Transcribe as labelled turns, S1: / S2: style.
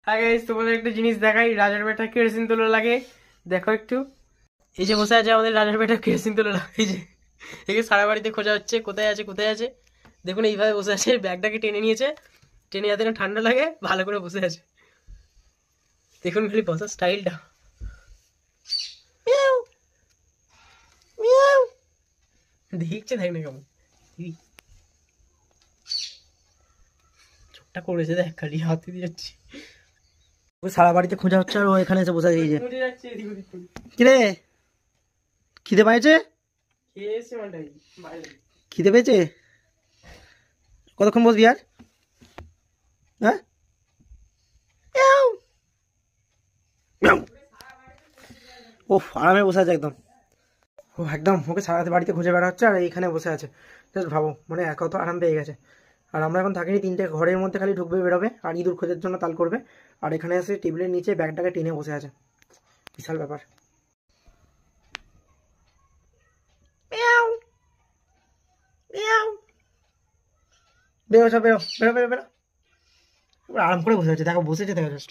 S1: হ্যাঁ গাইস, তোমাদের একটা জিনিস দেখাই, রাজার বেটা কেরোসিন তোলা লাগে। দেখো একটু, এই যে বসে আছে আমাদের রাজার বেটা কেরোসিন তোলা লাগে। এই যে একে সারা বাড়িতে খোঁজা হচ্ছে, কোথায় আছে কোথায় আছে। দেখুন এইভাবে বসে আছে, ব্যাগটাকে টেনে নিয়েছে, টেনে যাতে না ঠান্ডা লাগে ভালো করে বসে আছে। দেখুন খালি বসার স্টাইলটা। দেখছে দেখ না কেমন চোখটা করেছে, দেখ খালি হাতে দিয়ে যাচ্ছি।
S2: সারা বাড়িতে খোঁজা হচ্ছে আর ও এখানে এসে বসে আছে। এই যে কিরে, খিদে পাইছে? খিদে পেয়েছে? কতক্ষণ বসবি আর? হ্যাঁ, ও আরামে বসে আছে একদম। ও একদম ওকে সারা রাত বাড়িতে খুঁজে বেড়া হচ্ছে আর এইখানে বসে আছে। জাস্ট ভাবো, মানে একা তো আরাম পেয়ে গেছে। আর আমরা এখন থাকিনি, 3টে ঘরের মধ্যে খালি ঢুকবে বেরোবে আর ইঁদুর খোঁজার জন্য তাল করবে। আর এখানে এসে টেবিলের নিচে ব্যাগটাকে টেনে বসে আছে। বিশাল ব্যাপার। বেরো সব, বেরো বেরো বেরো বেরো। আরাম করে বসে আছে, দেখো বসেছে, দেখো জাস্ট।